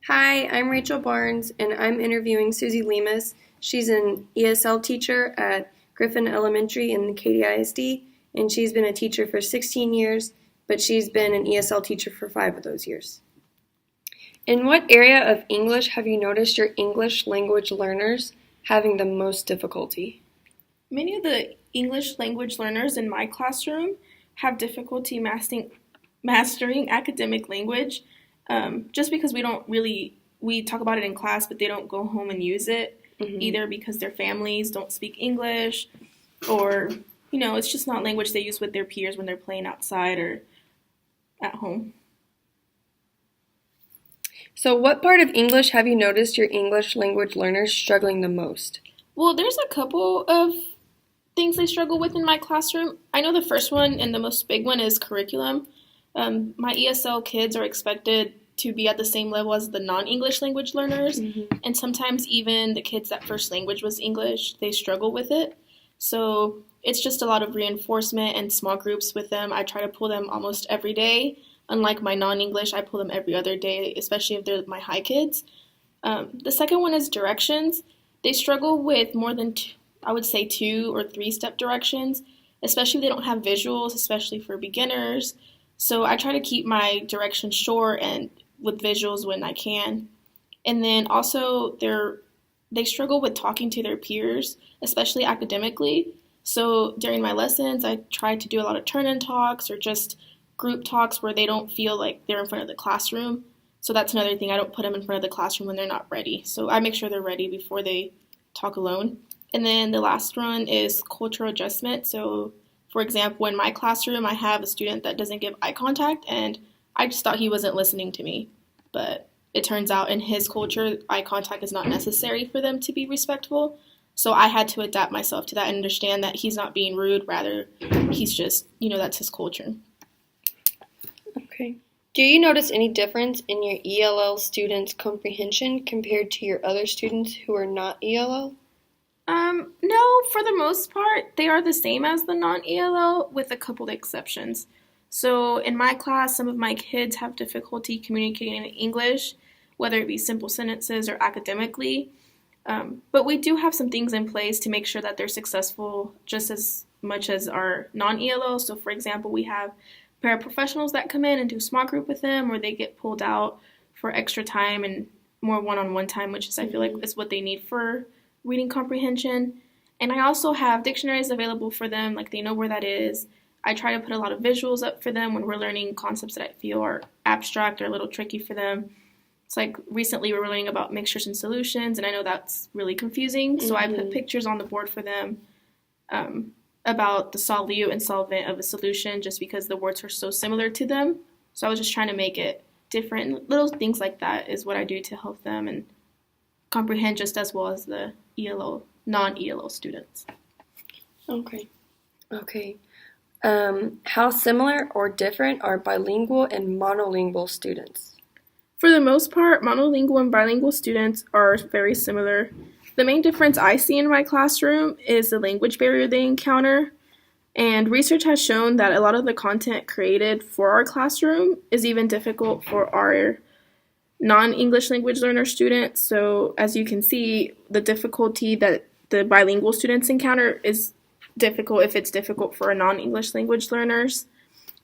Hi, I'm Rachel Barnes, and I'm interviewing Susie Lemus. She's an ESL teacher at Griffin Elementary in the Katy ISD, and she's been a teacher for 16 years, but she's been an ESL teacher for 5 of those years. In what area of English have you noticed your English language learners having the most difficulty? Many of the English language learners in my classroom have difficulty mastering academic language, just because we talk about it in class, but they don't go home and use it, either because their families don't speak English, or, it's just not language they use with their peers when they're playing outside or at home. So what part of English have you noticed your English language learners struggling the most? Well, there's a couple of things they struggle with in my classroom. I know the first one and the most big one is curriculum. My ESL kids are expected to be at the same level as the non-English language learners, and sometimes even the kids that first language was English, they struggle with it. So it's just a lot of reinforcement and small groups with them. I try to pull them almost every day. Unlike my non-English, I pull them every other day, especially if they're my high kids. The second one is directions. They struggle with more than, I would say, 2 or 3 step directions, especially if they don't have visuals, especially for beginners. So I try to keep my directions short and with visuals when I can. And then also they struggle with talking to their peers, especially academically. So during my lessons, I try to do a lot of turn-in talks or just group talks where they don't feel like they're in front of the classroom. So that's another thing. I don't put them in front of the classroom when they're not ready. So I make sure they're ready before they talk alone. And then the last one is cultural adjustment. So for example, in my classroom, I have a student that doesn't give eye contact, and I just thought he wasn't listening to me. But it turns out in his culture, eye contact is not necessary for them to be respectful. So I had to adapt myself to that and understand that he's not being rude. Rather, he's just, that's his culture. Okay. Do you notice any difference in your ELL students' comprehension compared to your other students who are not ELL? No, for the most part, they are the same as the non-ELL with a couple of exceptions. So in my class, some of my kids have difficulty communicating in English, whether it be simple sentences or academically. But we do have some things in place to make sure that they're successful just as much as our non-ELL. So for example, we have paraprofessionals that come in and do a small group with them, or they get pulled out for extra time and more one-on-one time, which is I feel like is what they need for reading comprehension. And I also have dictionaries available for them, like they know where that is. I try to put a lot of visuals up for them when we're learning concepts that I feel are abstract or a little tricky for them. It's like recently we were learning about mixtures and solutions, and I know that's really confusing, so I put pictures on the board for them about the solute and solvent of a solution just because the words are so similar to them. So I was just trying to make it different. Little things like that is what I do to help them and comprehend just as well as the non-ELO students. Okay. How similar or different are bilingual and monolingual students? For the most part, monolingual and bilingual students are very similar. The main difference I see in my classroom is the language barrier they encounter. And research has shown that a lot of the content created for our classroom is even difficult for our non-English language learner students. So as you can see, the difficulty that the bilingual students encounter is difficult if it's difficult for our non-English language learners.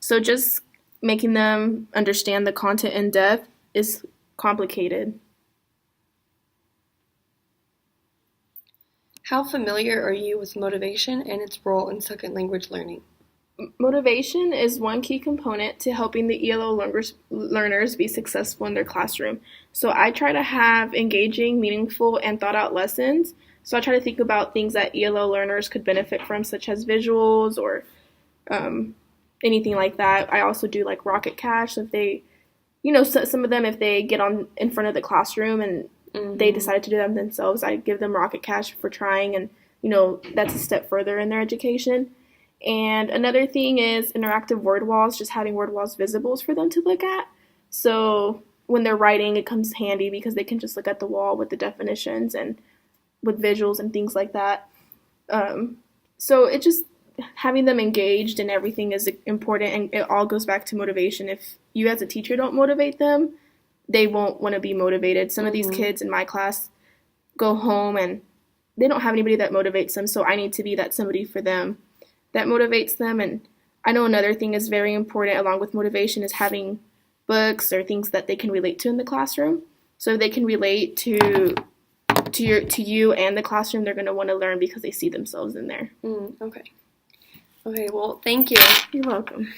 So just making them understand the content in depth is complicated. How familiar are you with motivation and its role in second language learning? Motivation is one key component to helping the ELO learners be successful in their classroom. So I try to have engaging, meaningful, and thought-out lessons. So I try to think about things that ELO learners could benefit from, such as visuals or anything like that. I also do like Rocket Cash. If they, some of them, if they get in front of the classroom and they decided to do them themselves, I give them Rocket Cash for trying, and that's a step further in their education. And another thing is interactive word walls, just having word walls visibles for them to look at. So when they're writing, it comes handy because they can just look at the wall with the definitions and with visuals and things like that. So it just having them engaged in everything is important, and it all goes back to motivation. If you as a teacher don't motivate them, they won't want to be motivated. Some of these kids in my class go home and they don't have anybody that motivates them, so I need to be that somebody for them that motivates them. And I know another thing is very important along with motivation is having books or things that they can relate to in the classroom. So if they can relate to you and the classroom, they're going to want to learn because they see themselves in there. Okay. Okay, well, thank you. You're welcome.